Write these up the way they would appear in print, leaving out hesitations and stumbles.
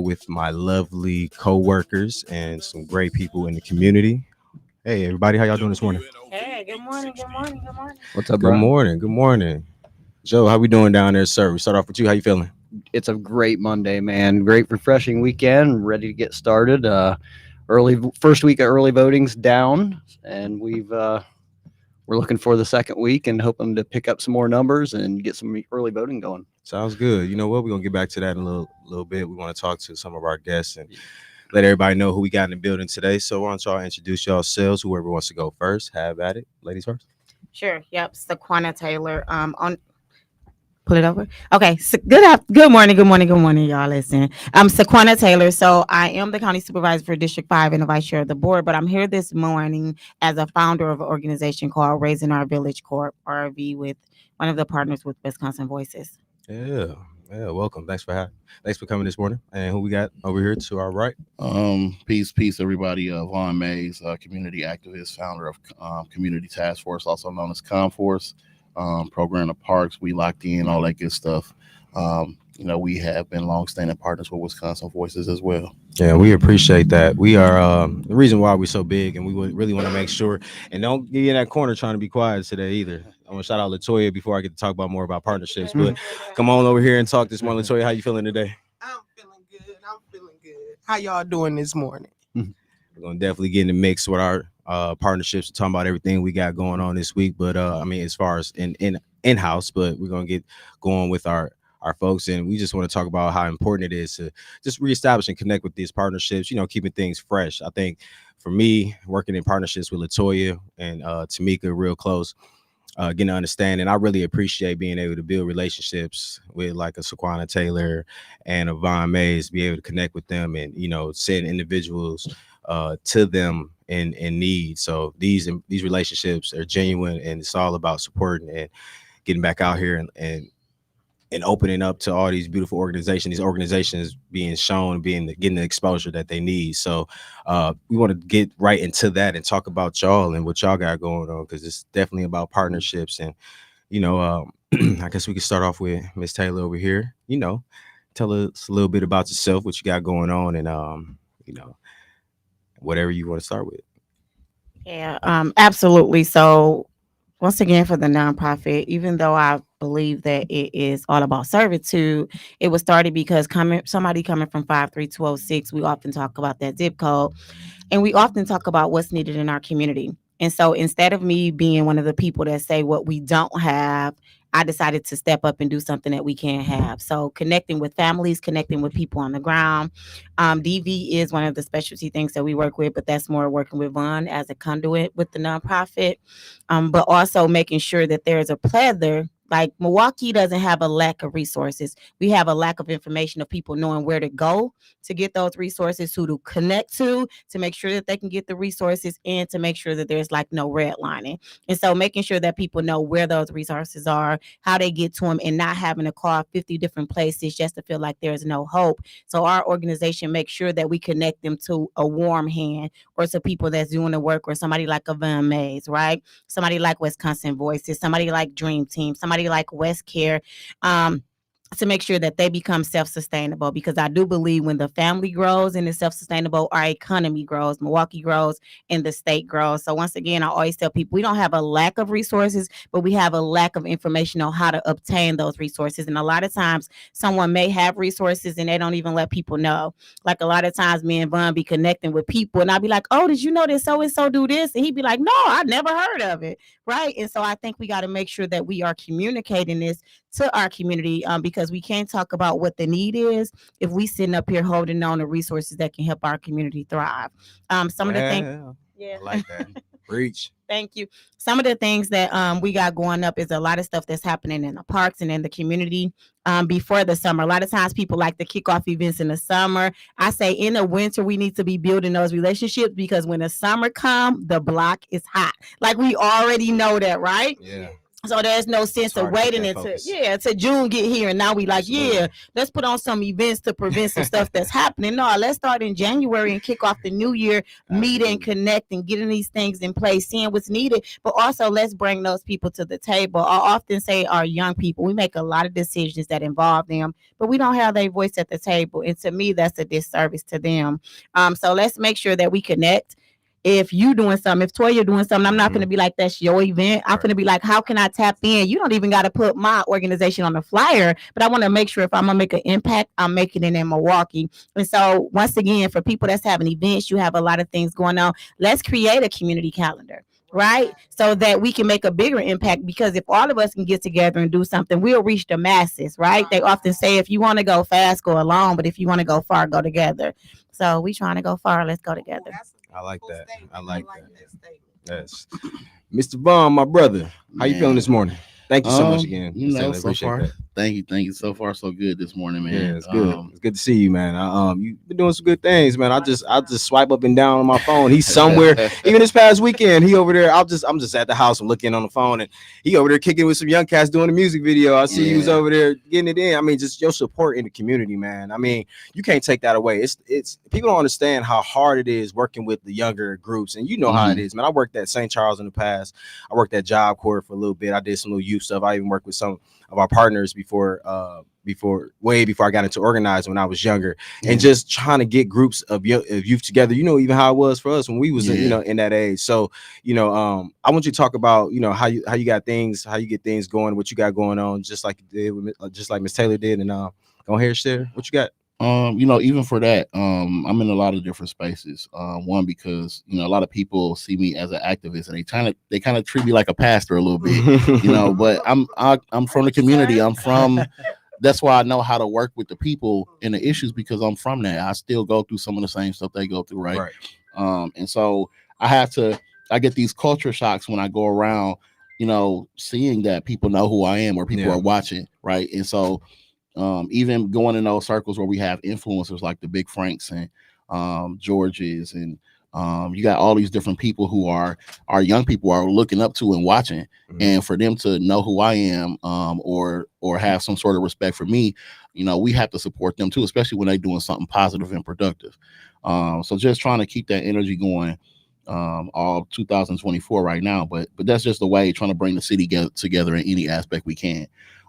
with my lovely co-workers and some great people in the community. Hey, everybody, how y'all doing this morning? Hey, good morning, good morning, good morning. What's up, Good bro? morning. Good morning. Joe, how we doing down there, sir? We start off with you. How you feeling? It's a great Monday, man. Great, refreshing weekend. Ready to get started. Early first week of early voting's down, and we're looking for the second week and hoping to pick up some more numbers and get some early voting going. Sounds good. You know what? We're gonna get back to that in a little bit. We want to talk to some of our guests and let everybody know who we got in the building today. So why don't y'all introduce yourselves? Whoever wants to go first, have at it. Ladies first. Sure. Yep. Saquana Taylor. On pull it over. Okay. So good morning, y'all. Listen. I'm Saquana Taylor. So I am the county supervisor for District 5 and the vice chair of the board, but I'm here this morning as a founder of an organization called Raising Our Village Corp, RV, with one of the partners with Wisconsin Voices. Yeah. Yeah. Welcome. Thanks for coming this morning. And who we got over here to our right? Peace, everybody. Vaughn Mays, community activist, founder of Community Task Force, also known as Comforce. Program of parks, we locked in, all that good stuff. We have been longstanding partners with Wisconsin Voices as well. Yeah, we appreciate that. We are the reason why we're so big, and we would really want to make sure. And don't get in that corner trying to be quiet today either. I want to shout out Latoya before I get to talk about more about partnerships. But come on over here and talk this morning, Latoya. How you feeling today? I'm feeling good. How y'all doing this morning? We're gonna definitely get in the mix with our partnerships, talking about everything we got going on this week. But I mean, as far as in house, but we're gonna get going with our folks, and we just want to talk about how important it is to just reestablish and connect with these partnerships. Keeping things fresh. I think for me, working in partnerships with Latoya and Tamika, real close. Getting to understand, and I really appreciate being able to build relationships with like a Saquana Taylor and a Vaughn Mays, be able to connect with them and send individuals to them in need. So these relationships are genuine, and it's all about supporting and getting back out here and opening up to all these beautiful organizations. These organizations being shown, getting the exposure that they need. So we want to get right into that and talk about y'all and what y'all got going on, because it's definitely about partnerships. And I guess we can start off with Miss Taylor over here. Tell us a little bit about yourself, what you got going on, and whatever you want to start with. Yeah, absolutely. So once again, for the nonprofit, even though I believe that it is all about servitude, it was started because somebody coming from 53206, we often talk about that zip code, and we often talk about what's needed in our community. And so instead of me being one of the people that say what we don't have, I decided to step up and do something that we can have. So connecting with families, connecting with people on the ground. DV is one of the specialty things that we work with, but that's more working with Vaughn as a conduit with the nonprofit. But also making sure that there is a plethora. Like Milwaukee doesn't have a lack of resources. We have a lack of information of people knowing where to go to get those resources, who to connect to make sure that they can get the resources, and to make sure that there's like no redlining. And so making sure that people know where those resources are, how they get to them, and not having to call 50 different places just to feel like there's no hope. So our organization makes sure that we connect them to a warm hand, or to people that's doing the work, or somebody like a Van Mays, right? Somebody like Wisconsin Voices, somebody like Dream Team, somebody like West Care, to make sure that they become self-sustainable, because I do believe when the family grows and is self-sustainable, our economy grows, Milwaukee grows, and the state grows. So once again, I always tell people we don't have a lack of resources, but we have a lack of information on how to obtain those resources. And a lot of times someone may have resources and they don't even let people know. Like a lot of times me and Vaughn be connecting with people, and I'll be like, oh, did you know that so-and-so do this? And he'd be like, no, I never heard of it. Right. And so I think we got to make sure that we are communicating this to our community, because we can't talk about what the need is if we sitting up here holding on to resources that can help our community thrive. Some of the things. Yeah, I like that. Preach. Thank you. Some of the things that we got going up is a lot of stuff that's happening in the parks and in the community before the summer. A lot of times people like to kick off events in the summer. I say in the winter, we need to be building those relationships, because when the summer comes, the block is hot. Like we already know that, right? Yeah. So there's no sense of hard to keep waiting that until focus. to June get here, and now we like Absolutely. let's put on some events to prevent some stuff that's happening. No, let's start in January and kick off the new year, meet and Absolutely. connect and getting these things in place, seeing what's needed. But also let's bring those people to the table. I often say our young people, we make a lot of decisions that involve them, but we don't have their voice at the table, and to me that's a disservice to them. So let's make sure that we connect. If you doing something, if Toya doing something, I'm not going to be like, that's your event. I'm going to be like, how can I tap in? You don't even got to put my organization on the flyer, but I want to make sure if I'm going to make an impact, I'm making it in Milwaukee. And so once again, for people that's having events, you have a lot of things going on. Let's create a community calendar, right? So that we can make a bigger impact, because if all of us can get together and do something, we'll reach the masses, right? They often say, if you want to go fast, go alone, but if you want to go far, go together. So we trying to go far, let's go together. I like that. I like that. Yes. Mr. Vaughn, my brother, how you feeling this morning? Thank you so much again. You know, so appreciate far, that. thank you. So far, so good this morning, man. Yeah, it's good. It's good to see you, man. You've been doing some good things, man. I just swipe up and down on my phone. He's somewhere. Even this past weekend, he over there. I'm just at the house. I'm looking on the phone, and he over there kicking with some young cats doing a music video. I see he was over there getting it in. I mean, just your support in the community, man. I mean, you can't take that away. It's people don't understand how hard it is working with the younger groups, and you know how it is, man. I worked at St. Charles in the past. I worked at Job Corps for a little bit. I did some little youth stuff. I even worked with some of our partners before I got into organizing when I was younger, and just trying to get groups of youth together. You know, even how it was for us when we was in that age. So I want you to talk about how you got things, how you get things going, what you got going on, just like you did, just like Miss Taylor did, and go ahead, share what you got. Even for that, I'm in a lot of different spaces. One, because a lot of people see me as an activist, and they kind of treat me like a pastor a little bit, but I'm from the community. That's why I know how to work with the people and the issues, because I'm from that. I still go through some of the same stuff they go through, right? And so I get these culture shocks when I go around, seeing that people know who I am or people are watching, right? And so even going in those circles where we have influencers like the Big Franks and Georges, and you got all these different people who are young people are looking up to and watching, and for them to know who I am, or have some sort of respect for me, we have to support them too, especially when they're doing something positive and productive. So just trying to keep that energy going all 2024 right now, but that's just the way, trying to bring the city together in any aspect we can.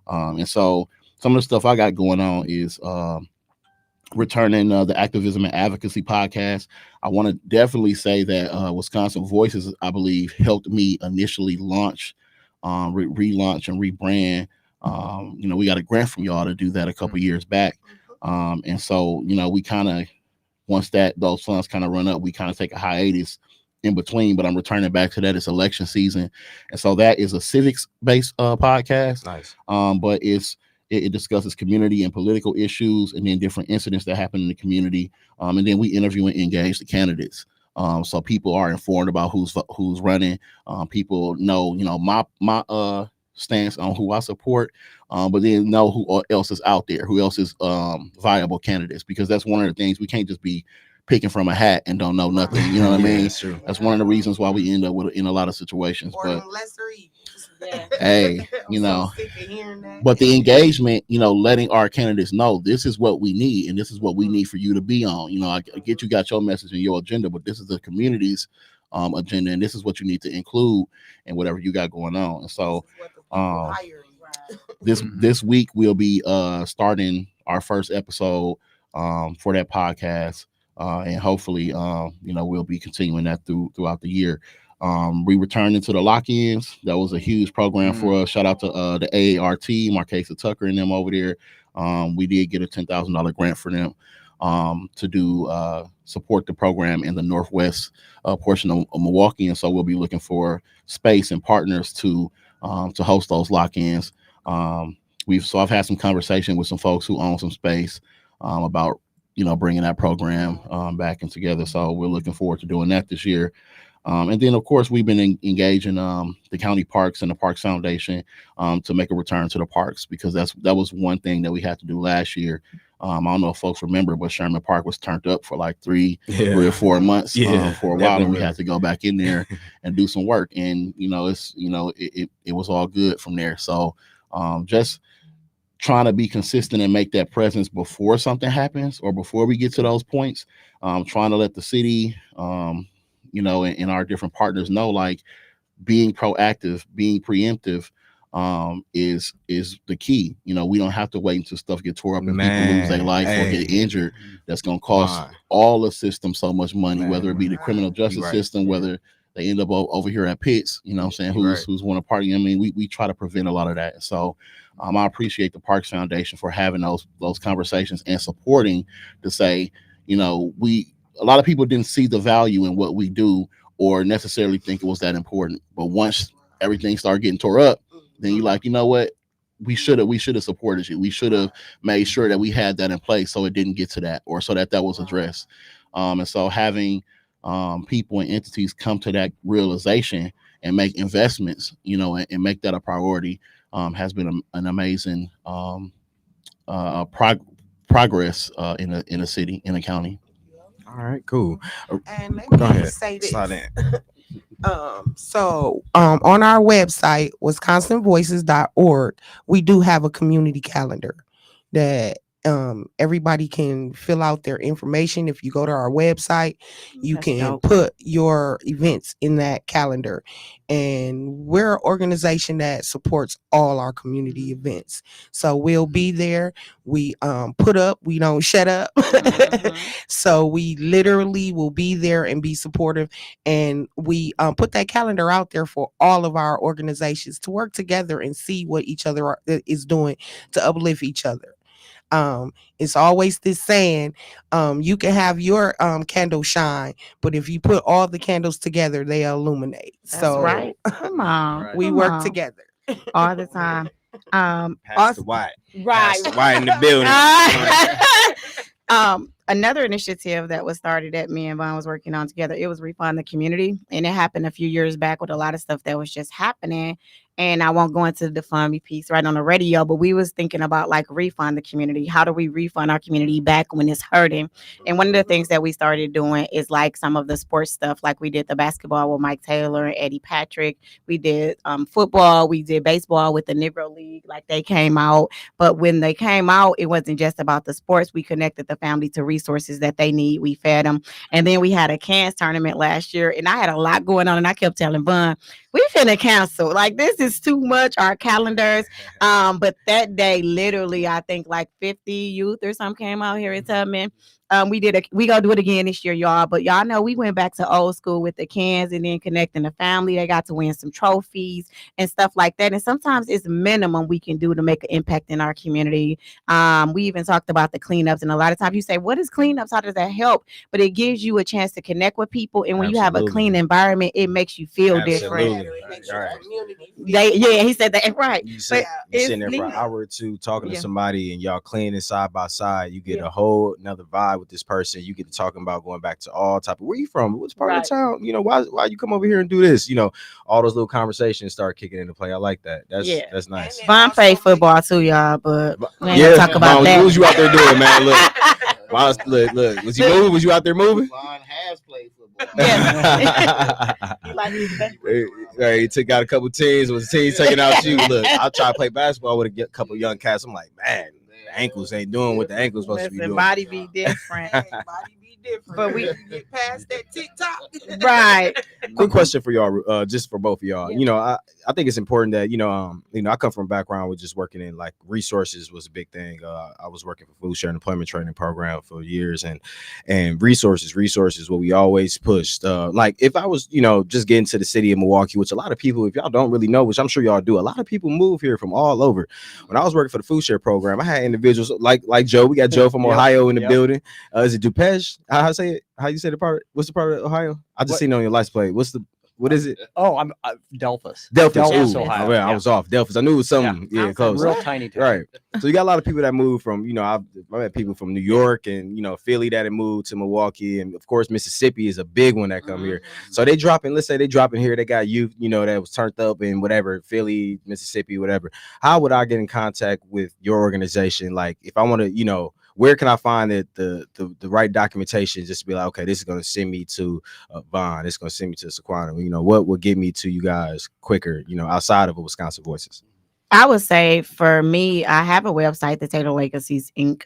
And so some of the stuff I got going on is returning the Activism and Advocacy podcast. I want to definitely say that Wisconsin Voices, I believe, helped me initially launch, relaunch and rebrand. We got a grant from y'all to do that a couple years back. And so, we kind of, once those funds kind of run up, we kind of take a hiatus in between, but I'm returning back to that. It's election season. And so that is a civics-based podcast. Nice. But it discusses community and political issues, and then different incidents that happen in the community. And then we interview and engage the candidates. So people are informed about who's running. People know, my stance on who I support, but then know who else is out there, who else is viable candidates, because that's one of the things. We can't just be picking from a hat and don't know nothing. You know what I mean? That's true. That's one of the reasons why we end up in a lot of situations. But Yeah. hey, but the engagement, letting our candidates know this is what we need, and this is what we need for you to be on. I get you got your message and your agenda, but this is the community's agenda, and this is what you need to include and whatever you got going on. And so this week we'll be starting our first episode for that podcast, and hopefully we'll be continuing that throughout the year. We returned into the lock-ins. That was a huge program for us. Shout out to the AART, Marquesa Tucker and them over there. We did get a $10,000 grant for them to do support the program in the northwest portion of Milwaukee. And so we'll be looking for space and partners to host those lock-ins. I've had some conversation with some folks who own some space about bringing that program back and together. So we're looking forward to doing that this year. And then, of course, we've been engaging the county parks and the Parks Foundation to make a return to the parks, because that was one thing that we had to do last year. I don't know if folks remember, but Sherman Park was turned up for like three or Yeah. 4 months Yeah, for a while, and we definitely. had to go back in there and do some work. And it was all good from there. So just trying to be consistent and make that presence before something happens or before we get to those points. Trying to let the city, and our different partners know, like, being proactive, being preemptive, is the key. We don't have to wait until stuff get tore up and people lose their Man, life or get hey, injured. That's gonna cost Vaughn, all the system so much money, whether it be man, the criminal you justice right. system, whether they end up over here at Pitts, you know what I'm saying, You right. who's want to party. I mean, we try to prevent a lot of that. So I appreciate the Parks Foundation for having those conversations and supporting to say, we a lot of people didn't see the value in what we do or necessarily think it was that important. But once everything started getting tore up, then you like, you know what? We should have supported you. We should have made sure that we had that in place so it didn't get to that, or so that was addressed. And so having people and entities come to that realization and make investments, and make that a priority, has been an amazing progress in a city, in a county. All right, cool. And let Go me ahead. say Slide this. in. On our website, wisconsinvoices.org, we do have a community calendar that everybody can fill out their information. If you go to our website, you That's can dope. put your events in that calendar. And we're an organization that supports all our community events. So we'll be there. We put up, we don't shut up. Mhm. So we literally will be there and be supportive. And we put that calendar out there for all of our organizations to work together and see what each other is doing to uplift each other. It's always this saying, you can have your candle shine, but if you put all the candles together, they illuminate. That's So right. Come on. Right. we Come work on. together. All the time. Pastor Also, White. right. Pastor White in the building. Another initiative that was started that me and Vaughn was working on together, it was Refund the Community. And it happened a few years back with a lot of stuff that was just happening. And I won't go into the fund me piece right on the radio, but we was thinking about like refund the community. How do we refund our community back when it's hurting? And one of the things that we started doing is like some of the sports stuff, like we did the basketball with Mike Taylor and Eddie Patrick. We did football. We did baseball with the Negro League. Like they came out, but when they came out, it wasn't just about the sports. We connected the family to resources that they need. We fed them. And then we had a cans tournament last year, and I had a lot going on, and I kept telling Bun, we finna cancel. Like this is too much. Our calendars. But that day, literally, I think like 50 youth or something came out here in Tubman. We gonna do it again this year, y'all. But y'all know we went back to old school with the cans and then connecting the family. They got to win some trophies and stuff like that. And sometimes it's minimum we can do to make an impact in our community. We even talked about the cleanups, and a lot of times you say, "What is cleanups? How does that help?" But it gives you a chance to connect with people, and when you have a Absolutely. clean environment, it makes you feel different. Absolutely. It makes your Right. community feel Yeah, he said that right. You But sit, you it's sitting there for an needed. hour or two talking to Yeah. somebody and y'all cleaning side by side. You get Yeah. a whole another vibe with this person. You get to talking about going back to all type of where you from, which part of Right. the town, why you come over here and do this? All those little conversations start kicking into play. I like that. Yeah. That's nice. And it Von also played makes football too, y'all, but we ain't Yeah, gonna talk about Vaughn, what was you out there doing, man? Look, that. look, was you moving? Was you out there moving? Vaughn has played football. Yeah. He like me today. Hey, he took out a couple teams. Was the team taking out you? Look, I'll try to play basketball with a couple young cats. I'm like, man, the ankles ain't doing what the ankles supposed to be Listen, doing. body be different. Body be different. But we- get past that TikTok. Right. Quick question for y'all, just for both of y'all. Yeah. I think it's important that I come from a background with just working in like resources was a big thing. I was working for food share and employment training program for years, and resources what we always pushed. Like if I was just getting to the city of Milwaukee, which a lot of people, if y'all don't really know, which I'm sure y'all do, a lot of people move here from all over. When I was working for the food share program, I had individuals like Joe. We got Joe from Yep, Ohio in the yep. building. Is it DuPage? How I say it? How you say the part? What's the part of Ohio? I just What? seen it on your license plate. What is it? Oh, I'm Delphus. Delphus. Delphus, Ooh, Ohio. oh, yeah, I was off. Delphus. I knew it was something. Yeah, I'm close. Real tiny town. Right. So you got a lot of people that moved from, I met people from New York and, Philly that had moved to Milwaukee. And of course, Mississippi is a big one that come here. So they dropping, let's say they dropping here. They got youth, that was turned up in whatever, Philly, Mississippi, whatever. How would I get in contact with your organization? Like if I want to, where can I find the right documentation just to be like, okay, this is going to send me to Vaughn, it's going to send me to Sequana, you know, what will get me to you guys quicker, you know, outside of a Wisconsin Voices? I would say for me, I have a website, the Taylor Legacies Inc.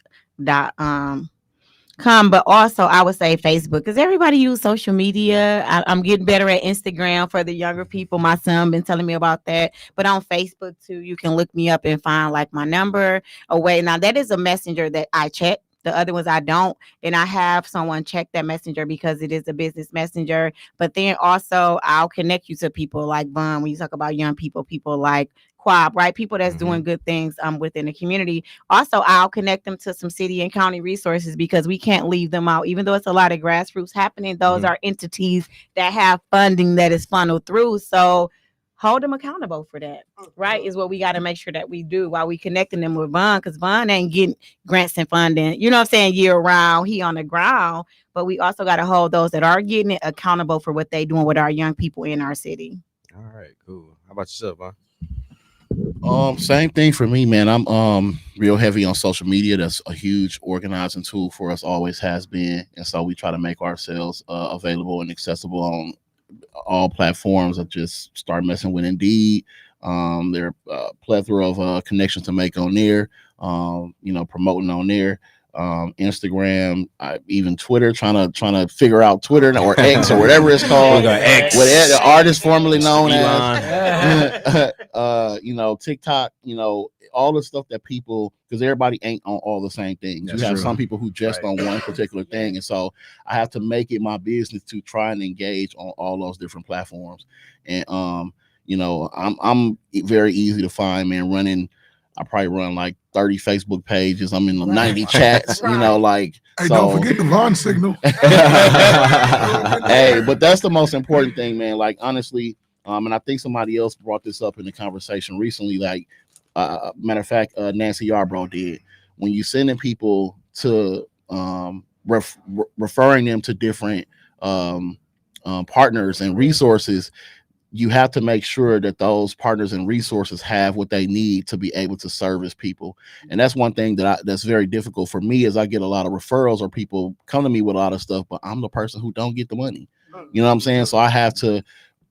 .com, but also I would say Facebook, because everybody use social media. I'm getting better at Instagram for the younger people. My son been telling me about that, but on Facebook too, you can look me up and find like my number away. Now that is a messenger that I check. The other ones I don't, and I have someone check that messenger because it is a business messenger. But then also I'll connect you to people like Vaughn. When you talk about young people, people like Quab, right? People that's doing good things within the community. Also, I'll connect them to some city and county resources because we can't leave them out. Even though it's a lot of grassroots happening, those are entities that have funding that is funneled through. So hold them accountable for that, right? Is what we got to make sure that we do while we connecting them with Vaughn, because Vaughn ain't getting grants and funding, you know what I'm saying, year round. He on the ground, but we also got to hold those that are getting it accountable for what they doing with our young people in our city. All right, cool. How about yourself, Vaughn? Same thing for me, man. I'm real heavy on social media. That's a huge organizing tool for us, always has been, and so we try to make ourselves available and accessible on all platforms. I just start messing with Indeed. There are a plethora of connections to make on there. You know, promoting on there. Instagram, even Twitter, trying to figure out Twitter or X or whatever it's called. X. Whatever the artist formerly known Elon. as. You know, TikTok. You know, all the stuff that people, because everybody ain't on all the same things. That's you have true. some people who just on one particular thing, and so I have to make it my business to try and engage on all those different platforms. And you know, I'm very easy to find, man. I probably run like 30 Facebook pages. I'm in the 90 chats, you know, like. Hey, so, don't forget the Vaughn signal. Hey, but that's the most important thing, man. Like, honestly, and I think somebody else brought this up in the conversation recently. Like, matter of fact, Nancy Yarbrough did. When you sending people to referring them to different partners and resources, you have to make sure that those partners and resources have what they need to be able to service people. And that's one thing that's very difficult for me, is I get a lot of referrals or people come to me with a lot of stuff, but I'm the person who don't get the money. You know what I'm saying? So I have to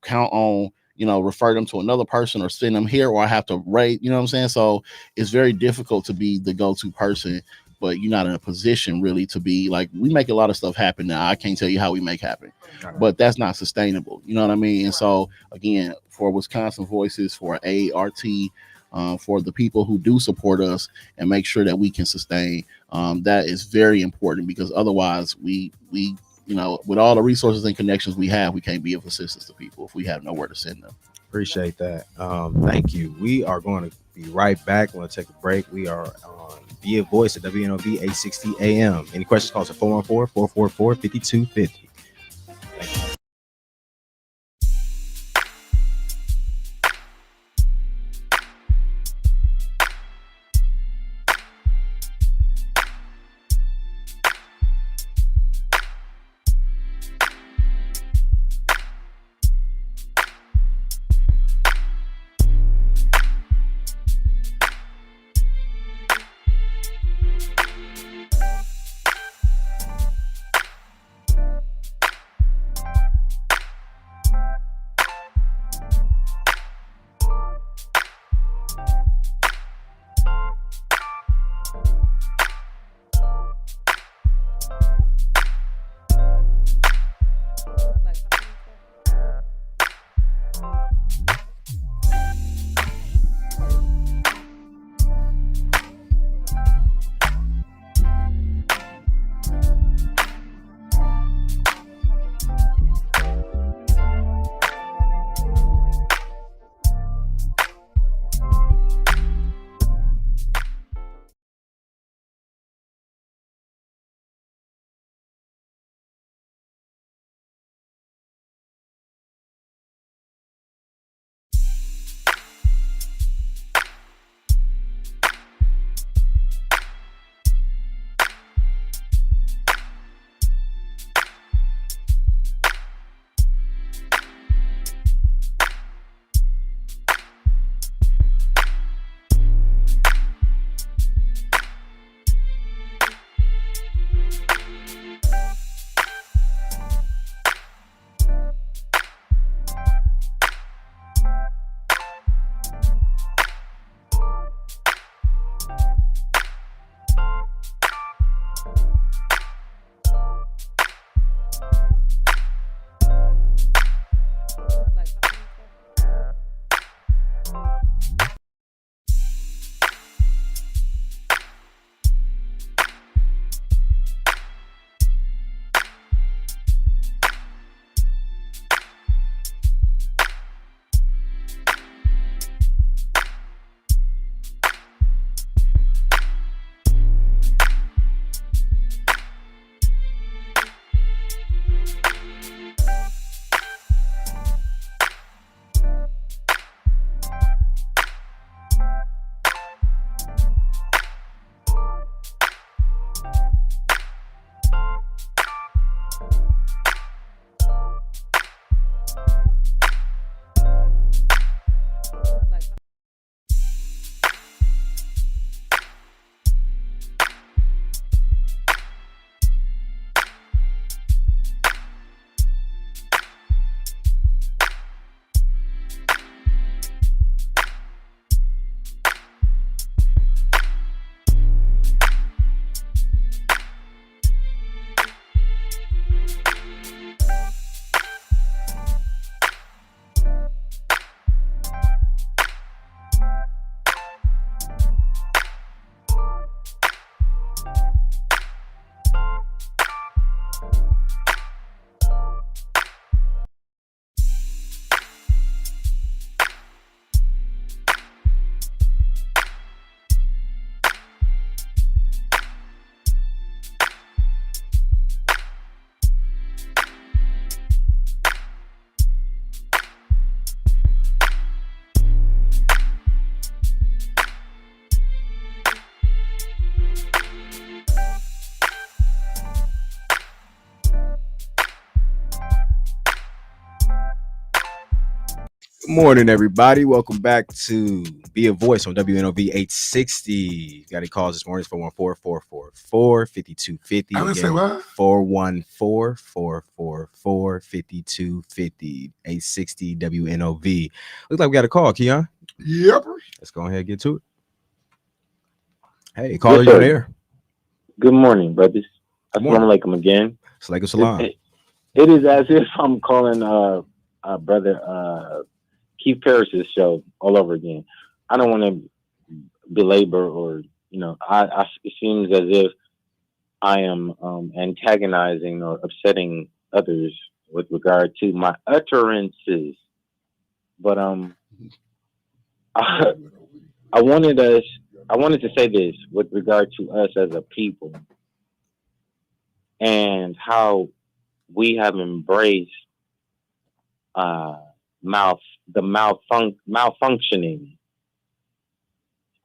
count on, you know, refer them to another person or send them here, or I have to rate, you know what I'm saying? So it's very difficult to be the go-to person, but you're not in a position really to be like, we make a lot of stuff happen now. I can't tell you how we make happen, but that's not sustainable. You know what I mean? And so again, for Wisconsin Voices, for AART, for the people who do support us and make sure that we can sustain, that is very important, because otherwise we, you know, with all the resources and connections we have, we can't be of assistance to people if we have nowhere to send them. Appreciate that. Thank you. We are going to be right back. We're going to take a break. We are on Be a Voice at WNOV 860 AM. Any questions, call us at 414-444-5250. Thank you. Good morning, everybody. Welcome back to Be a Voice on WNOV 860. Got any calls this morning? It's 414-444-5250. I would say what? 414-444-5250. 860 WNOV. Looks like we got a call, Keon. Yep. Let's go ahead and get to it. Hey, caller, Yes, you on sir. air. Good morning, brothers. Good morning. Assalamu alaikum again. Salaikum salam. It is as if I'm calling brother Keith Paris's show all over again. I don't want to belabor or it seems as if I am antagonizing or upsetting others with regard to my utterances. But I, I wanted to say this with regard to us as a people and how we have embraced malfunctioning,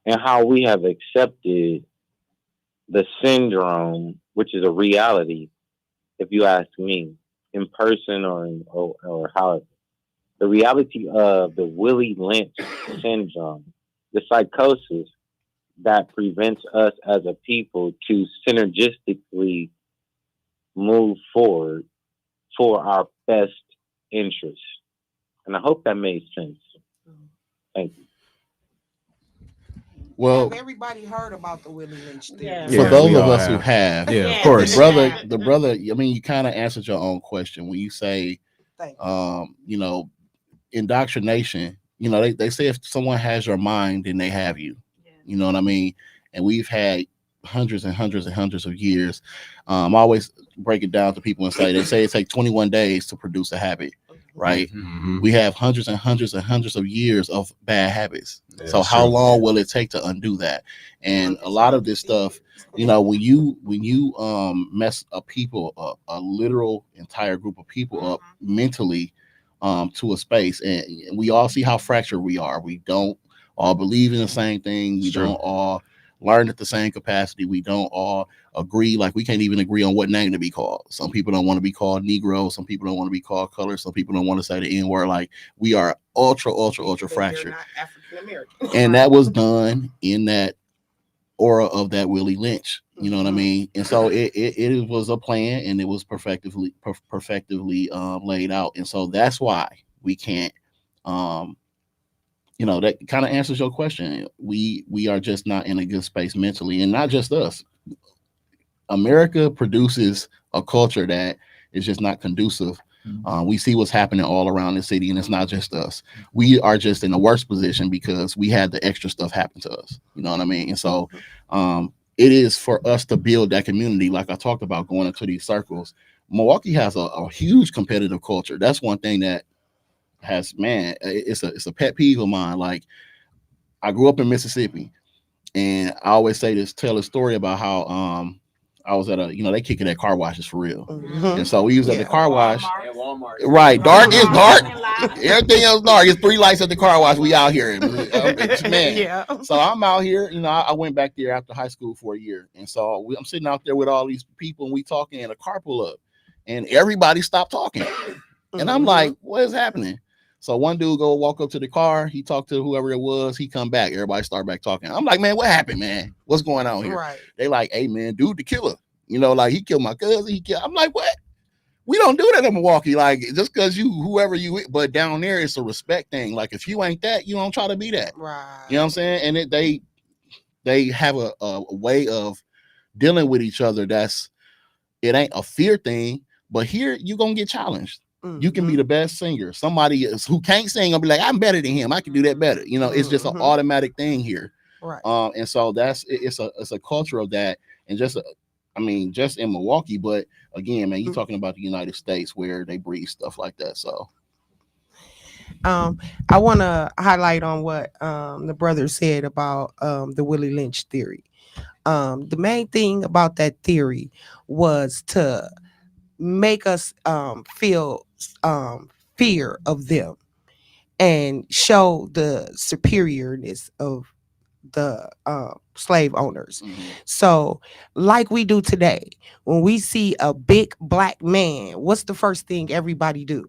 and how we have accepted the syndrome, which is a reality, if you ask me, in person or however. The reality of the Willie Lynch syndrome, the psychosis that prevents us as a people to synergistically move forward for our best interests. And I hope that made sense. Thank you. Well, Have everybody heard about the Willie Lynch theory? Yeah. for Yeah, those we of all us who have. have, Yeah, of Yeah. course. the brother, I mean, you kind of answered your own question when you say, Thank you. indoctrination. They say if someone has your mind, then they have you. You know what I mean? And we've had hundreds and hundreds and hundreds of years. I always break it down to people and say, they say it takes 21 days to produce a habit, right? Mhm. We have hundreds and hundreds and hundreds of years of bad habits. Yeah, So that's how true. long will it take to undo that? And a lot of this stuff, when you mess a people up, a literal entire group of people up mentally, to a space, and we all see how fractured we are. We don't all believe in the same thing. We It's true. don't all learn at the same capacity. We don't all agree. Like, we can't even agree on what name to be called. Some people don't want to be called Negro. Some people don't want to be called color. Some people don't want to say the N word. Like, we are ultra They're fractured. not African American. And that was done in that aura of that Willie Lynch. You know what I mean? And so it was a plan, and it was perfectively laid out. And so that's why we can't. That kind of answers your question. We are just not in a good space mentally, and not just us. America produces a culture that is just not conducive. We see what's happening all around the city, and it's not just us. We are just in the worst position because we had the extra stuff happen to us. You know what I mean? And so it is for us to build that community, like I talked about, going into these circles. Milwaukee has a huge competitive culture. That's one thing that has, man, it's a pet peeve of mine. Like, I grew up in Mississippi, and I always tell a story about how I was at they kicking at car washes for real. Mhm. And so we was at the Yeah. car wash. At Walmart. Right, dark is dark. Everything else dark. It's 3 lights at the car wash. We out here, man. Yeah. So I'm out here. I went back there after high school for a year, and so I'm sitting out there with all these people, and we talking, and a car pull up, and everybody stopped talking, and I'm like, what is happening? So one dude go walk up to the car. He talked to whoever it was. He come back. Everybody start back talking. I'm like, man, what happened, man? What's going on here? Right. They like, hey, man, dude, the killer. Like, he killed my cousin. I'm like, what? We don't do that in Milwaukee. Like, just because whoever you, but down there, it's a respect thing. Like, if you ain't that, you don't try to be that. Right. You know what I'm saying? And they have a way of dealing with each other. It ain't a fear thing, but here you're going to get challenged. You can be the best singer. Somebody who can't sing will be like, I'm better than him. I can do that better. It's just an automatic thing here. Right. And so it's a culture of that. And just in Milwaukee, but again, man, you're talking about the United States where they breed stuff like that. So I want to highlight on what the brother said about the Willie Lynch theory. The main thing about that theory was to make us feel fear of them and show the superiorness of the slave owners. So, like we do today, when we see a big black man, what's the first thing everybody do?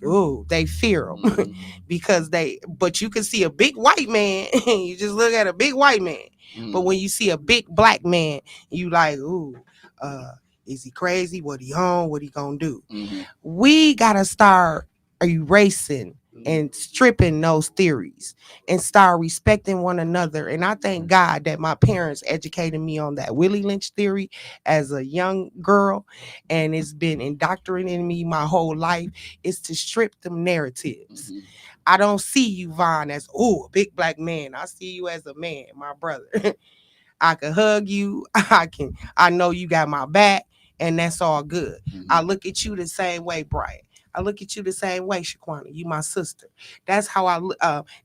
ooh, they fear them Mhm. because but you can see a big white man, you just look at a big white man. But when you see a big black man, you like, ooh, is he crazy? What he on? What he gonna do? Mhm. We gotta start erasing and stripping those theories and start respecting one another. And I thank God that my parents educated me on that Willie Lynch theory as a young girl, and it's been indoctrinated in me my whole life, is to strip them narratives. Mhm. I don't see you, Vaughn, as a big black man. I see you as a man, my brother. I can hug you. I know you got my back, and that's all good. I Mhm. look at you the same way, Brian. I look at you the same way, Shaquana. You my sister. That's how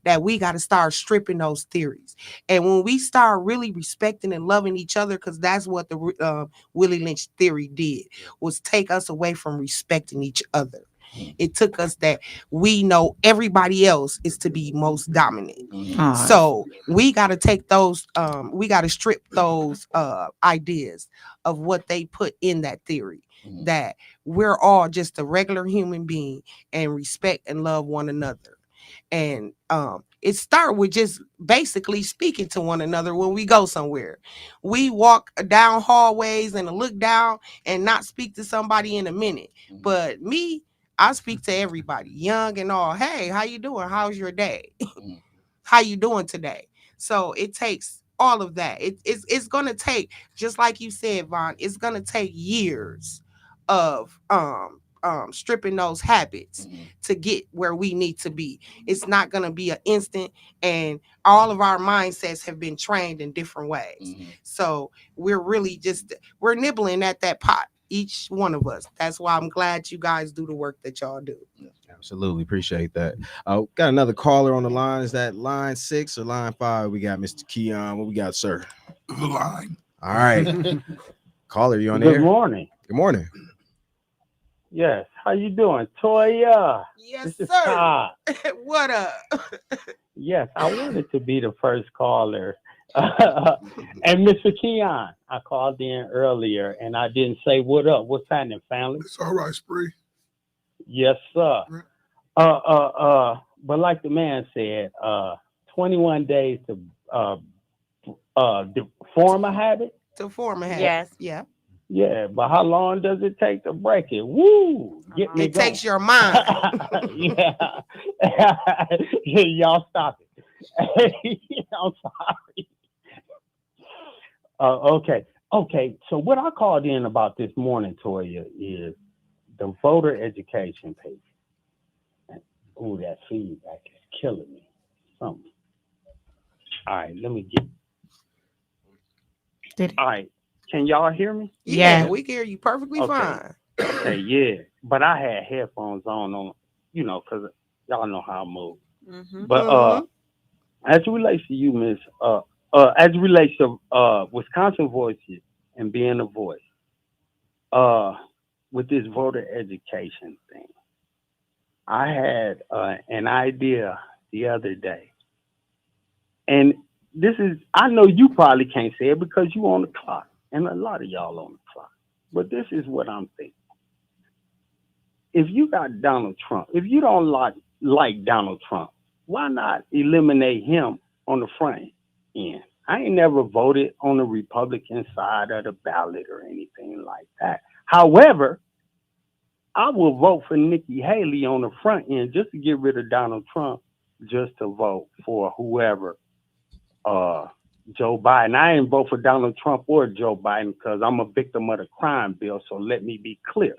that we got to start stripping those theories. And when we start really respecting and loving each other, because that's what the Willie Lynch theory did, was take us away from respecting each other. It took us that we know everybody else is to be most dominant. Mhm. So we got to take those, we got to strip those ideas of what they put in that theory, Mhm. that we're all just a regular human being and respect and love one another. And it start with just basically speaking to one another when we go somewhere. We walk down hallways and look down and not speak to somebody in a minute. Mhm. But me, I speak to everybody, young and all. Hey, how you doing? How's your day? Mhm. How you doing today? So it takes all of that. It's gonna take, just like you said, Vaughn, it's gonna take years of stripping those habits Mhm. to get where we need to be. It's not gonna be an instant, and all of our mindsets have been trained in different ways. Mhm. So we're really just we're nibbling at that pot, each one of us. That's why I'm glad you guys do the work that y'all do. Absolutely appreciate that. Got another caller on the line. Is that line 6 or line 5? We got Mr. Keon. What we got, sir? The line. All right, caller, you on Good air? morning. Good morning. Yes. How you doing? Toya. Yes, This is sir. Todd. What up? Yes, I wanted to be the first caller. And Mr. Keon, I called in earlier and I didn't say what up. What's happening, family? It's all right, Spree. Yes, sir. Right. But like the man said, 21 days to form a habit. To form a habit. Yes. Yeah. Yeah, but how long does it take to break it? Woo! Get me It going. takes your mind. Yeah. Y'all stop it. I'm sorry. Okay. Okay. So what I called in about this morning, Toya, is the voter education piece. Ooh, that feedback is killing me. Something. All right, let me get. Did it? All right. Can y'all hear me? Yeah, Yeah. we can hear you perfectly Okay. fine. Okay, yeah. But I had headphones on, because y'all know how I move. Mm-hmm. But as it relates to you, Miss, as it relates to Wisconsin Voices and being a voice, uh, with this voter education thing, I had an idea the other day, and this is I know you probably can't say it because you on the clock, and a lot of y'all on the clock. But this is what I'm thinking. If you got Donald Trump, if you don't like Donald Trump, why not eliminate him on the front end? I ain't never voted on the Republican side of the ballot or anything like that. However, I will vote for Nikki Haley on the front end just to get rid of Donald Trump, just to vote for whoever, uh, Joe Biden. I ain't vote for Donald Trump or Joe Biden because I'm a victim of the crime bill. So let me be clear.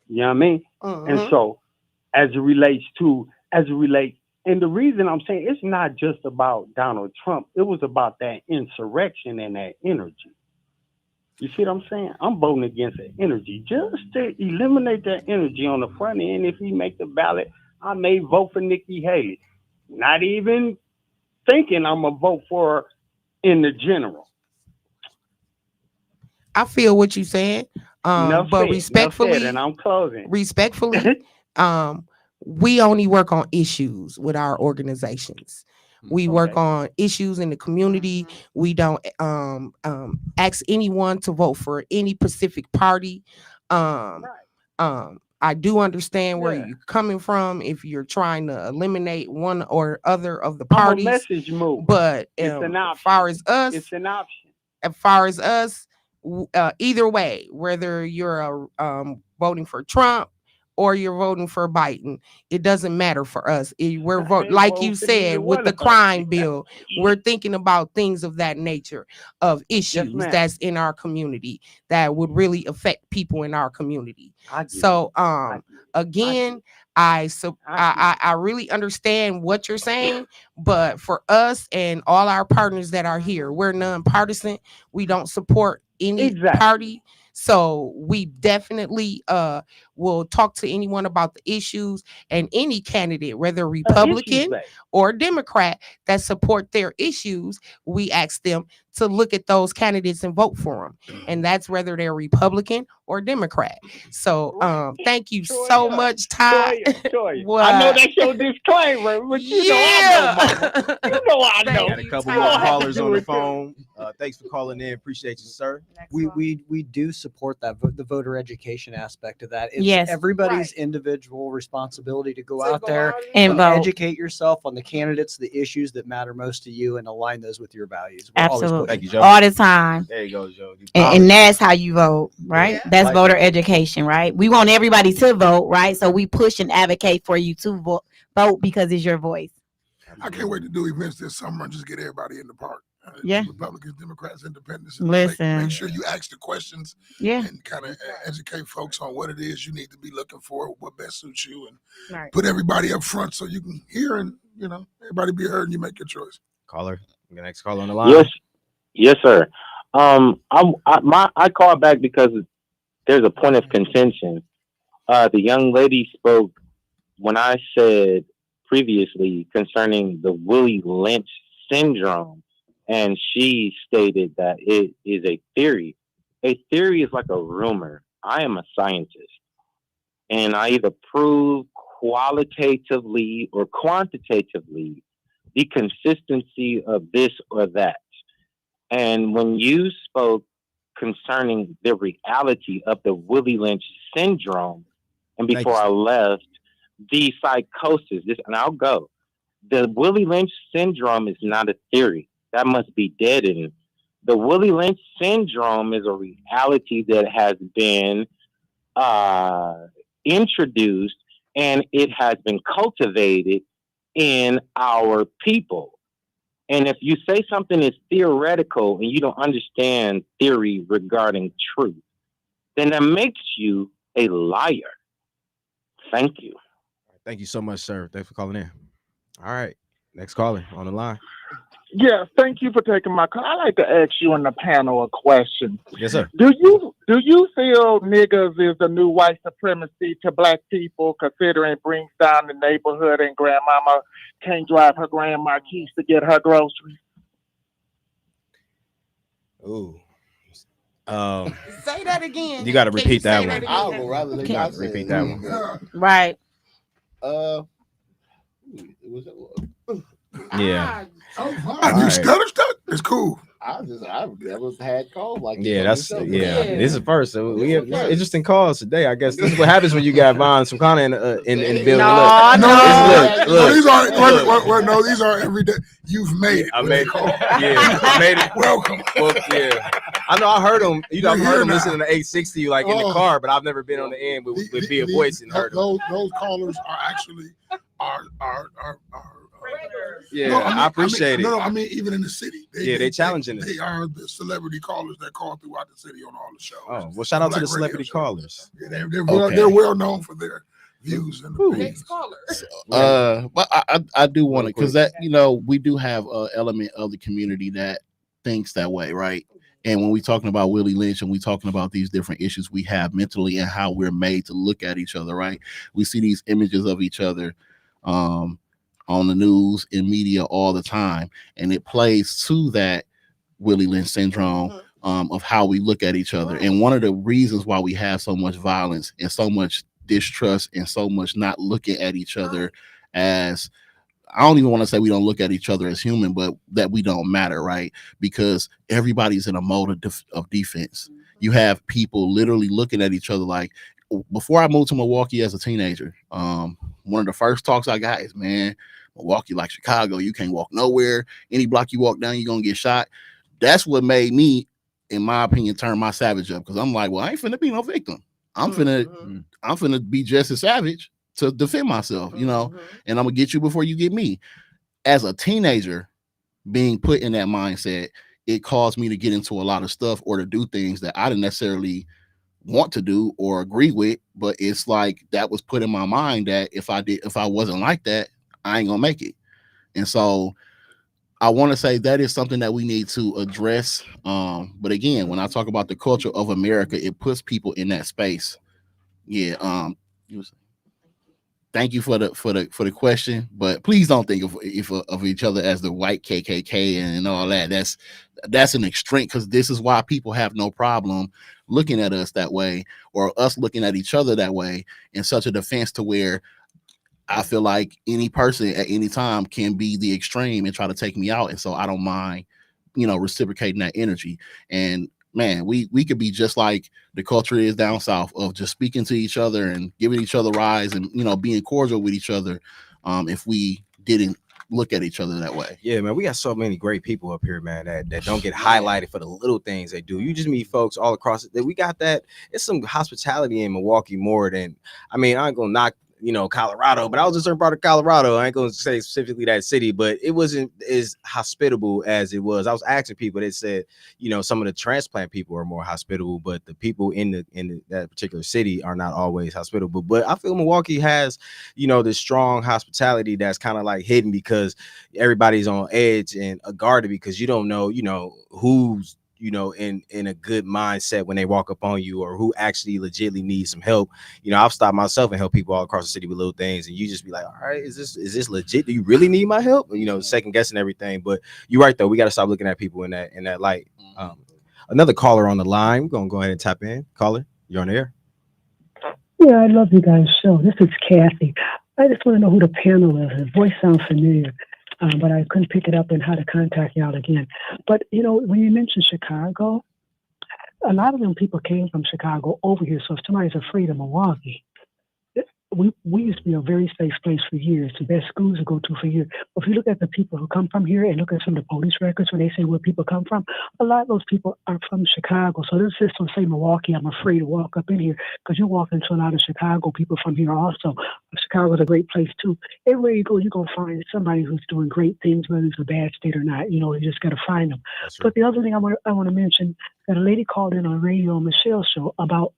You know what I mean? And Mm-hmm. so as it relates, and the reason I'm saying it's not just about Donald Trump, it was about that insurrection and that energy. You see what I'm saying? I'm voting against the energy just to eliminate that energy on the front end. If he make the ballot, I may vote for Nikki Haley, not even thinking I'm gonna vote for her in the general. I feel what you saying. Enough But said, enough said, and I'm closing. respectfully, um, we only work on issues with our organizations. We work Okay. on issues in the community. Mm-hmm. We don't ask anyone to vote for any specific party. Um, Right. I do understand where Yeah. you're coming from if you're trying to eliminate one or other of the I'm a parties. message move. But It's an as option. far as us, It's an option. either way, whether you're voting for Trump or you're voting for Biden, it doesn't matter for us. We're I vote ain't like voting you for neither said with one the of us. crime bill. We're thinking about things of that nature, of Yes, issues ma'am. that's in our community that would really affect people in our community. I get So it. I get it. again, I get it. I really understand what you're saying, but for us and all our partners that are here, we're nonpartisan. We don't support any Exactly. party. So we definitely will talk to anyone about the issues, and any candidate, whether Issues Republican based. or Democrat, that support their issues, we ask them to look at those candidates and vote for them. And that's whether they're Republican or Democrat. So thank you so Toya, much, Todd. Toya. I know What? that's your disclaimer, but you know I know, mama. You know I Thank know. Got a you, couple You more don't have Todd. to callers do on the it to phone. Thanks for calling in. Appreciate you, sir. We do support that the voter education aspect of that. It's Yes. everybody's Right. individual responsibility to go To out go there out And and vote. educate yourself on the candidates, the issues that matter most to you, and align those with your values. We're always Absolutely. Thank you, Joe. All the time. There you go, Joe. You And that's how you vote, right? Yeah. That's Like voter that. education, right? We want everybody to vote, right? So we push and advocate for you to vote because it's your voice. I can't wait to do events this summer and just get everybody in the park. Yeah. Republicans, Democrats, Independents. And Listen. make sure you ask the questions Yeah. and kind of educate folks on what it is you need to be looking for, what best suits you, and Right. put everybody up front so you can hear and everybody be heard and you make your choice. caller. The next caller on the line. Yes, yes, sir. I called back because there's a point of contention. The young lady spoke when I said previously concerning the Willie Lynch syndrome, and she stated that it is a theory. A theory is like a rumor. I am a scientist, and I either prove qualitatively or quantitatively the consistency of this or that. And when you spoke concerning the reality of the Willie Lynch syndrome, and Thank before you. I left, the psychosis, this, and I'll go. The Willie Lynch syndrome is not a theory. That must be dead in. The Willie Lynch syndrome is a reality that has been introduced, and it has been cultivated in our people. And if you say something is theoretical and you don't understand theory regarding truth, then that makes you a liar. Thank you. Thank you so much, sir. Thanks for calling in. All right. Next caller on the line. Yeah, thank you for taking my call. I like to ask you and the panel a question. Yes, sir. Do you feel niggas is the new white supremacy to black people, considering it brings down the neighborhood and grandmama can't drive her Grand Marquis to get her groceries? Ooh. Say that again. You gotta Can repeat say that one. again? I'll go rather than You I gotta said. repeat that one. Right. Was it? Yeah. And you right. stutter. It's cool. I never had calls like this Yeah, on that's the show. yeah. Yeah. This is first. So we have This is first. interesting calls today. I guess this is what happens when you got Von Sukana in building. No, Look, no. Look, No, these aren't. look. No, these are everyday. You've made it. I when made they it. call. Yeah, I made it. Welcome. Well, yeah. I know. I heard him. I've You're heard here him now. listening to 860 like in the Oh. car, but I've never been on the end with via voice and heard him. Those callers are actually are Yeah, no, I appreciate it. No, I mean even in the city. They challenging us. They are the celebrity callers that call throughout the city on all the shows. Oh, well, shout out to Black the celebrity radio shows. callers. Yeah, they're Okay. well known for their views and Whew. opinions. Next caller. But I do want to, Real because that, we do have an element of the community that thinks that way, right? And when we're talking about Willie Lynch and we're talking about these different issues we have mentally and how we're made to look at each other, right? We see these images of each other on the news and media all the time, and it plays to that Willie Lynch syndrome of how we look at each other. And one of the reasons why we have so much violence and so much distrust and so much not looking at each other as, I don't even want to say we don't look at each other as human, but that we don't matter, right? Because everybody's in a mode of defense. You have people literally looking at each other like, before I moved to Milwaukee as a teenager, one of the first talks I got is, man, Milwaukee like Chicago. You can't walk nowhere. Any block you walk down, you're gonna get shot. That's what made me, in my opinion, turn my savage up, because I'm like, well, I ain't finna be no victim. I'm finna be just as savage to defend myself, you know, and I'm gonna get you before you get me. As a teenager, being put in that mindset, it caused me to get into a lot of stuff or to do things that I didn't necessarily want to do or agree with, but it's like that was put in my mind that if I wasn't like that, I ain't gonna make it. And so I want to say that is something that we need to address. But again, when I talk about the culture of America, it puts people in that space. Yeah. Thank you for the question, but please don't think of each other as the white KKK and all that. That's an extreme, because this is why people have no problem looking at us that way, or us looking at each other that way, in such a defense to where I feel like any person at any time can be the extreme and try to take me out. And so I don't mind, reciprocating that energy. And man, we could be just like the culture is down south, of just speaking to each other and giving each other rise and, being cordial with each other. If we didn't look at each other that way. Yeah, man, we got so many great people up here, man, that don't get highlighted for the little things they do. You just meet folks all across it. We got that. It's some hospitality in Milwaukee more than, I mean, I ain't gonna knock, Colorado, but I was in a certain part of Colorado. I ain't gonna say specifically that city, but it wasn't as hospitable as it was. I was asking people, they said, some of the transplant people are more hospitable, but the people in that particular city are not always hospitable. But I feel Milwaukee has, this strong hospitality that's kind of like hidden, because everybody's on edge and guarded, because you don't know, who's in a good mindset when they walk up on you, or who actually legitimately needs some help. I've stopped myself and help people all across the city with little things, and you just be like, all right, is this legit? Do you really need my help? Second guessing everything. But you're right though, we got to stop looking at people in that light. Another caller on the line. We're gonna go ahead and tap in. Caller, you're on the air. Yeah, I love you guys' show. This is Kathy. I just want to know who the panel is. The voice sounds familiar, but I couldn't pick it up and how to contact y'all again. But, when you mentioned Chicago, a lot of them people came from Chicago over here. So if somebody's afraid of Milwaukee, we used to be a very safe place for years, the best schools to go to for years. But if you look at the people who come from here and look at some of the police records when they say where people come from, a lot of those people are from Chicago. So this system say Milwaukee, I'm afraid to walk up in here, because you walk into a lot of Chicago people from here also. Chicago's a great place too. Everywhere you go, you're going to find somebody who's doing great things, whether it's a bad state or not. You just got to find them. But the other thing I want to mention, that a lady called in on radio on Michelle's show about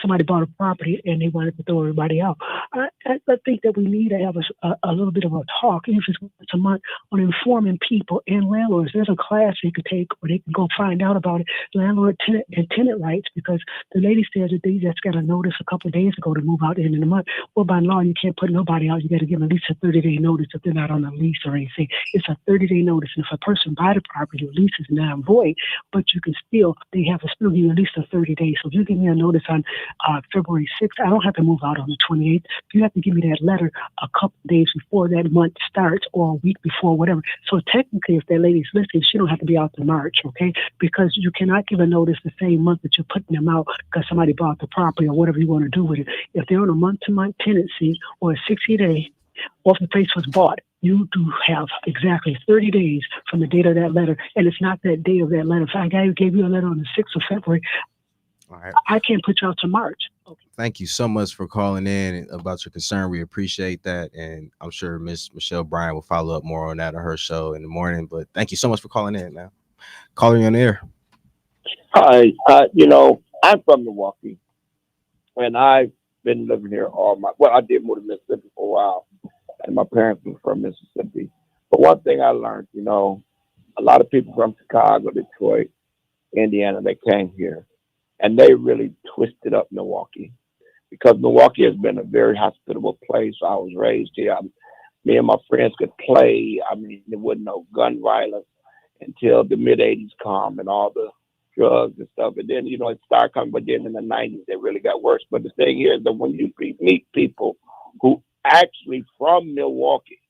somebody bought a property and they wanted to throw everybody out. I think that we need to have a little bit of a talk, even if it's once a month, on informing people and landlords. There's a class they could take where they can go find out about it, landlord, tenant, and tenant rights, because the lady says that they just got a notice a couple of days ago to move out at the end of the month. Well, by law, you can't put nobody out. You got to give them at least a 30-day notice if they're not on the lease or anything. It's a 30-day notice. And if a person buy the property, the lease is not void, but they have to still give you at least a 30 days. So if you give me a notice on February 6th, I don't have to move out on the 28th. You have to give me that letter a couple of days before that month starts, or a week before, whatever. So technically, if that lady's listening, she don't have to be out to March, okay? Because you cannot give a notice the same month that you're putting them out because somebody bought the property or whatever you want to do with it. If they're on a month-to-month tenancy or a 60-day, or if the place was bought, you do have exactly 30 days from the date of that letter. And it's not that day of that letter. If I gave you a letter on the 6th of February, all right, I can't put you out to March. Okay. Thank you so much for calling in about your concern. We appreciate that. And I'm sure Miss Michelle Bryan will follow up more on that on her show in the morning. But thank you so much for calling in now. Calling you on the air. Hi, I'm from Milwaukee, and I've been living here I did move to Mississippi for a while, and my parents were from Mississippi. But one thing I learned, a lot of people from Chicago, Detroit, Indiana, they came here, and they really twisted up Milwaukee, because Milwaukee has been a very hospitable place. I was raised here. Me and my friends could play. I mean, there wasn't no gun violence until the mid-'80s come and all the drugs and stuff. And then, it started coming, but then in the 90s, it really got worse. But the thing is that when you meet people who actually from Milwaukee,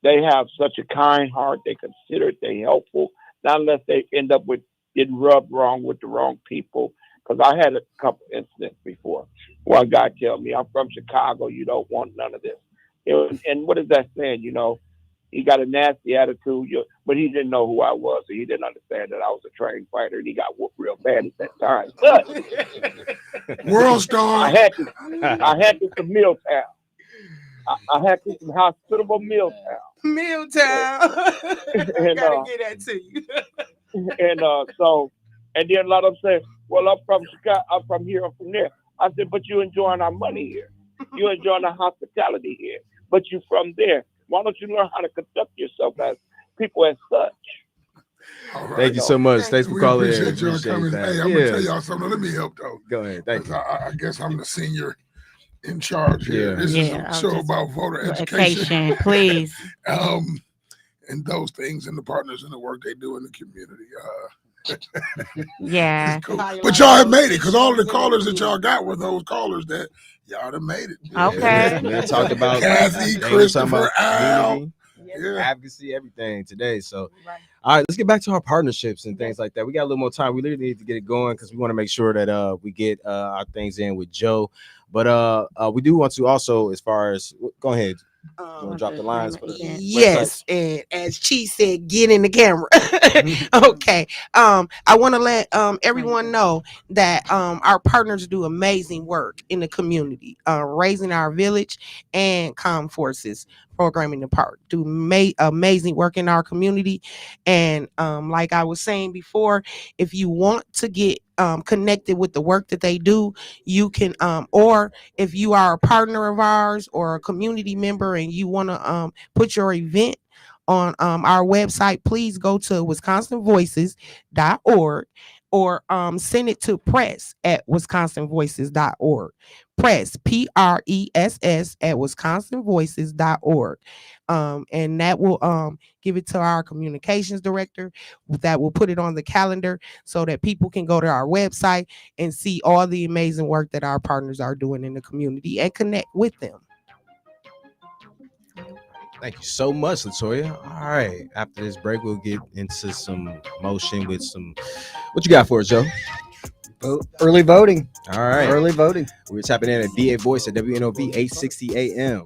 they have such a kind heart. They consider it, they helpful, not unless they end up with getting rubbed wrong with the wrong people. because I had a couple incidents before. One guy tell me, "I'm from Chicago. You don't want none of this." And what is that saying? He got a nasty attitude, but he didn't know who I was, so he didn't understand that I was a trained fighter, and he got whooped real bad at that time. But World star. I had this from Milltown. I had this from hospitable Milltown. Milltown. And Gotta get that to you. and then a lot of them say, "Well, I'm from Chicago. I'm from here. I'm from there." I said, "But you enjoying our money here. You enjoying our hospitality here. But you from there. Why don't you learn how to conduct yourself as people as such?" All right. Thank you so much. Thanks for We calling in. appreciate y'all Appreciate coming. that. Hey, I'm gonna tell y'all something. Let me help though. Go ahead. Thank you. I guess I'm the senior in charge here. Yeah. This Yeah, is a show about voter education. Education, please. And those things and the partners and the work they do in the community. Yeah. It's cool. But y'all have made it because all the callers that y'all got were those callers that y'all have made it. Okay. We talked about Kathy, Daniel, Christopher, talking about Al. community, advocacy, everything today. So, all right, let's get back to our partnerships and things like that. We got a little more time. We literally need to get it going because we want to make sure that we get our things in with Joe. But we do want to also, as far as go ahead. You want to drop the lines for the Yes, and as Chi said, get in the camera. Okay. I want to let everyone know that our partners do amazing work in the community, raising our village and comm forces programming the park do amazing work in our community. And like I was saying before, if you want to get connected with the work that they do, you can or if you are a partner of ours or a community member and you want to put your event on our website, please go to wisconsinvoices.org or send it to press@wisconsinvoices.org. Press PRESS at wisconsinvoices.org. And that will give it to our communications director that will put it on the calendar so that people can go to our website and see all the amazing work that our partners are doing in the community and connect with them. Thank you so much, Latoya. All right. After this break, we'll get into some motion with some. What you got for us, Joe? Early voting. All right. Early voting. We're tapping in at DA Voice at WNOV 860 AM.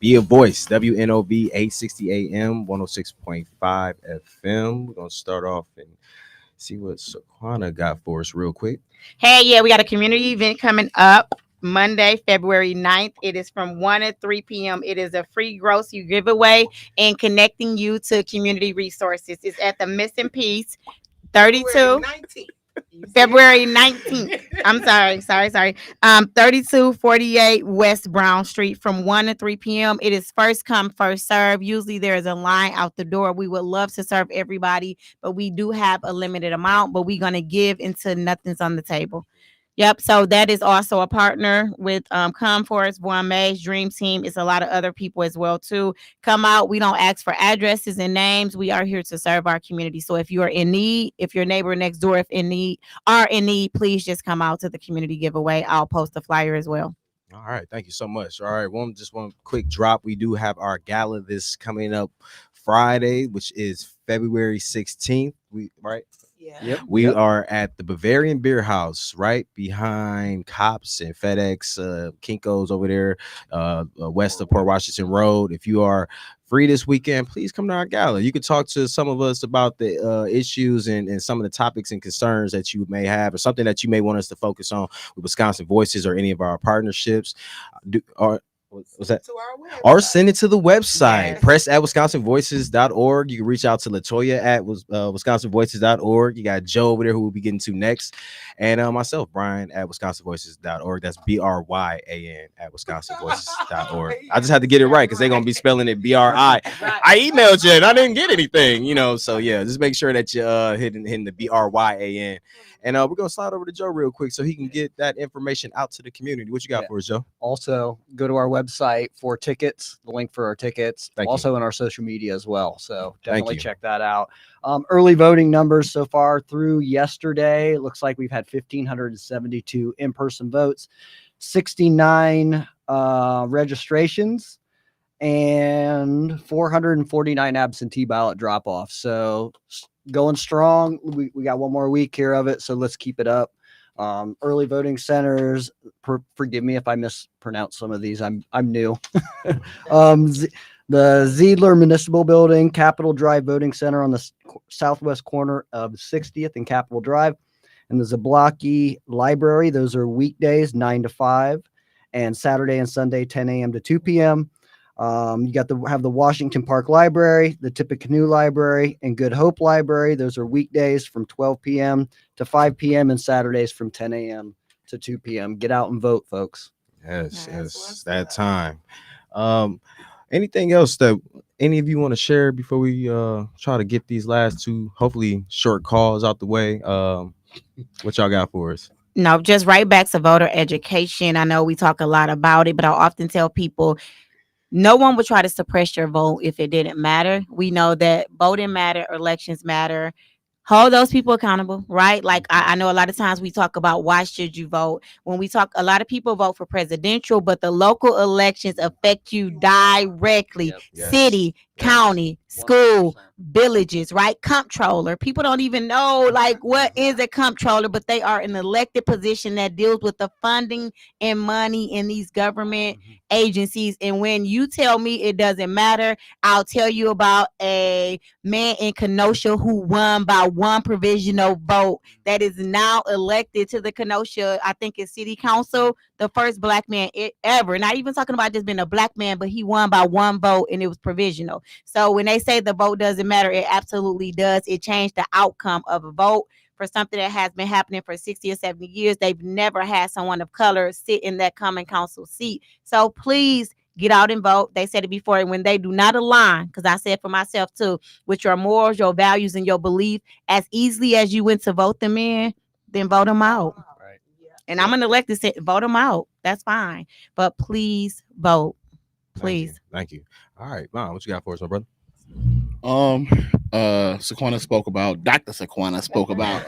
Be a Voice, WNOV 860 AM, 106.5 FM. We're gonna start off and see what Saquana got for us real quick. Hey, yeah, we got a community event coming up Monday, February 9th. It is from 1 to 3 p.m. It is a free grocery giveaway and connecting you to community resources. It's at the Missing Piece, 32. February 19th. I'm sorry. 3248 West Brown Street from 1 to 3 p.m. It is first come, first serve. Usually there is a line out the door. We would love to serve everybody, but we do have a limited amount, but we're going to give until nothing's on the table. Yep. So that is also a partner with Comforts, One Maze, Dream Team. It's a lot of other people as well too. Come out. We don't ask for addresses and names. We are here to serve our community. So if you are in need, if your neighbor next door if in need are in need, please just come out to the community giveaway. I'll post a flyer as well. All right, thank you so much. All right, one quick drop. We do have our gala this coming up Friday, which is February 16th. We are at the Bavarian Beer House, right behind Cops and FedEx, Kinko's over there, west of Port Washington Road. If you are free this weekend, please come to our gala. You can talk to some of us about the issues and some of the topics and concerns that you may have, or something that you may want us to focus on with Wisconsin Voices or any of our partnerships. Was that? Or send it to the website, press at wisconsinvoices.org. You can reach out to Latoya at wisconsinvoices.org. You got Joe over there who we'll be getting to next. And myself, Brian, at wisconsinvoices.org. That's BRYAN at wisconsinvoices.org. I just had to get it right because they're going to be spelling it BRI. I emailed you and I didn't get anything, so yeah, just make sure that you hitting the BRYAN. And we're going to slide over to Joe real quick so he can get that information out to the community. What you got for us, Joe? Also, go to our website for tickets, the link for our tickets, also in our social media as well. So definitely check that out. Early voting numbers so far through yesterday. It looks like we've had 1,572 in-person votes, 69 registrations, and 449 absentee ballot drop-offs. So going strong. We got one more week here of it, so let's keep it up. Early voting centers, forgive me if I mispronounce some of these. I'm new. The Ziedler Municipal Building, Capitol Drive Voting Center on the southwest corner of 60th and Capitol Drive, and the Zablocki Library. Those are weekdays 9 to 5, and Saturday and Sunday 10 a.m. to 2 p.m. You have the Washington Park Library, the Tippecanoe Library, and Good Hope Library. Those are weekdays from 12 p.m. to 5 p.m. and Saturdays from 10 a.m. to 2 p.m. Get out and vote, folks. Yes, that time. Anything else that any of you want to share before we try to get these last two, hopefully short calls out the way? What y'all got for us? No, just right back to voter education. I know we talk a lot about it, but I often tell people no one would try to suppress your vote if it didn't matter. We know that voting matter, elections matter. Hold those people accountable, right? Like I know a lot of times we talk about why should you vote. When we talk, a lot of people vote for presidential, but the local elections affect you directly. City, county, school, villages, right? Comptroller. People don't even know like what is a comptroller, but they are an elected position that deals with the funding and money in these government agencies. And when you tell me it doesn't matter, I'll tell you about a man in Kenosha who won by one provisional vote that is now elected to the Kenosha, I think it's city council, the first black man ever. Not even talking about just being a black man, but he won by one vote and it was provisional. So when they say the vote doesn't matter, it absolutely does. It changed the outcome of a vote for something that has been happening for 60 or 70 years. They've never had someone of color sit in that common council seat. So please get out and vote. They said it before, and when they do not align, because I said for myself too, with your morals, your values, and your belief, as easily as you went to vote them in, then vote them out. Right. And I'm an elected, vote them out. That's fine. But please vote. Please. Thank you. All right, Mom, what you got for us, my brother? Saquana spoke about Dr. Saquana spoke about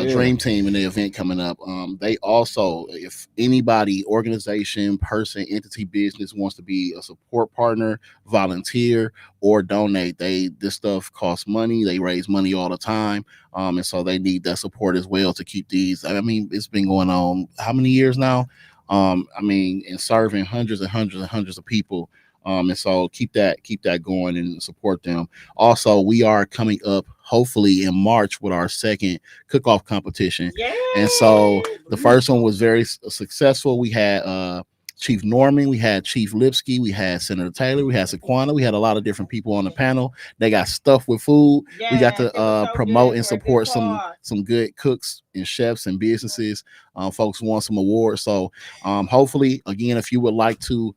Dream Team and the event coming up. They also, if anybody, organization, person, entity, business wants to be a support partner, volunteer, or donate, this stuff costs money. They raise money all the time. And so they need that support as well to keep these. I mean, it's been going on how many years now? And serving hundreds and hundreds and hundreds of people And so keep that going and support them. Also, we are coming up hopefully in March with our second cook-off competition. And so the first one was very successful. We had Chief Norman, we had Chief Lipsky, we had Senator Taylor, we had Saquana, we had a lot of different people on the panel. They got stuffed with food. We got to promote and support some good cooks and chefs and businesses. Folks won some awards. So hopefully, again, if you would like to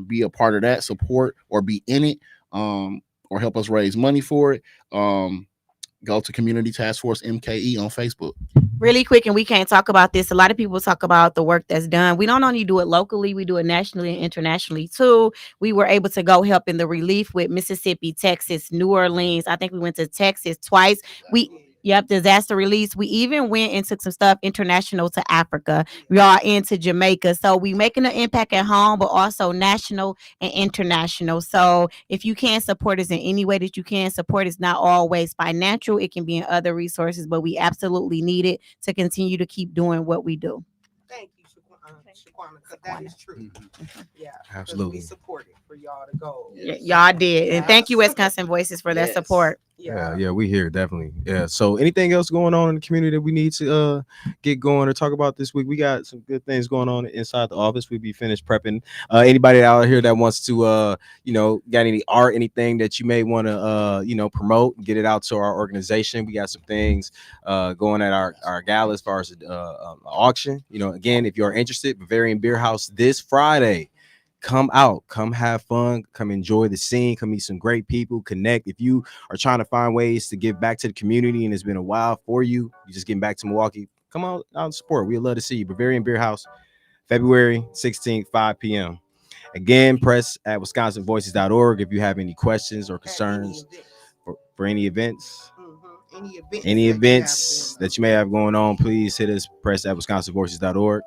be a part of that, support or be in it, or help us raise money for it, go to Community Task Force MKE on Facebook. Really quick, and we can't talk about this. A lot of people talk about the work that's done. We don't only do it locally, we do it nationally and internationally too. We were able to go help in the relief with Mississippi, Texas, New Orleans. I think we went to Texas twice. Disaster release. We even went and took some stuff international to Africa. We are into Jamaica. So we making an impact at home, but also national and international. So if you can support us in any way that you can, support is not always financial. It can be in other resources, but we absolutely need it to continue to keep doing what we do. Thank you, Shaquana, because that is true. Yeah, absolutely. We support it for y'all to go. Y'all did, and thank you, Wisconsin Voices, for that support. Yeah, we here definitely. Yeah. So anything else going on in the community that we need to get going or talk about this week? We got some good things going on inside the office. We be finished prepping. Anybody out here that wants to got any art, anything that you may want to promote, get it out to our organization. We got some things going at our gala as far as auction. Again, if you're interested, Bavarian Beer House this Friday. Come out, come have fun, come enjoy the scene, come meet some great people, connect. If you are trying to find ways to give back to the community and it's been a while for you, you're just getting back to Milwaukee, come out and support. We'd love to see you. Bavarian Beer House, February 16th, 5 p.m. Again, press at wisconsinvoices.org if you have any questions or concerns for any events. Any events that you may have going on, please hit us, press at wisconsinvoices.org.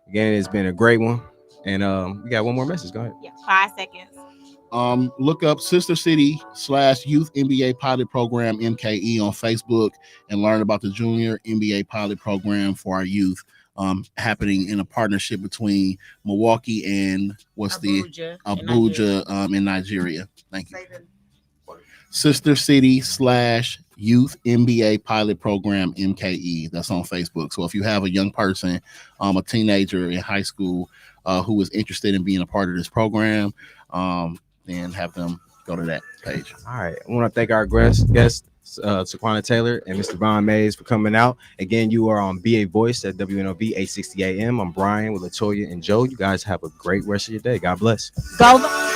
Again, it's been a great one. And we got one more message. Go ahead. Yeah, 5 seconds. Look up Sister City /Youth NBA Pilot Program MKE on Facebook and learn about the Junior NBA Pilot Program for our youth, happening in a partnership between Milwaukee and Abuja in Nigeria. Thank you. Sister City /Youth NBA Pilot Program MKE. That's on Facebook. So if you have a young person, a teenager in high school who is interested in being a part of this program, then have them go to that page. All right. I want to thank our guests, Saquana Taylor and Mr. Von Mays, for coming out. Again, you are on BA Voice at WNOV 860 AM. I'm Brian with Latoya and Joe. You guys have a great rest of your day. God bless. Go.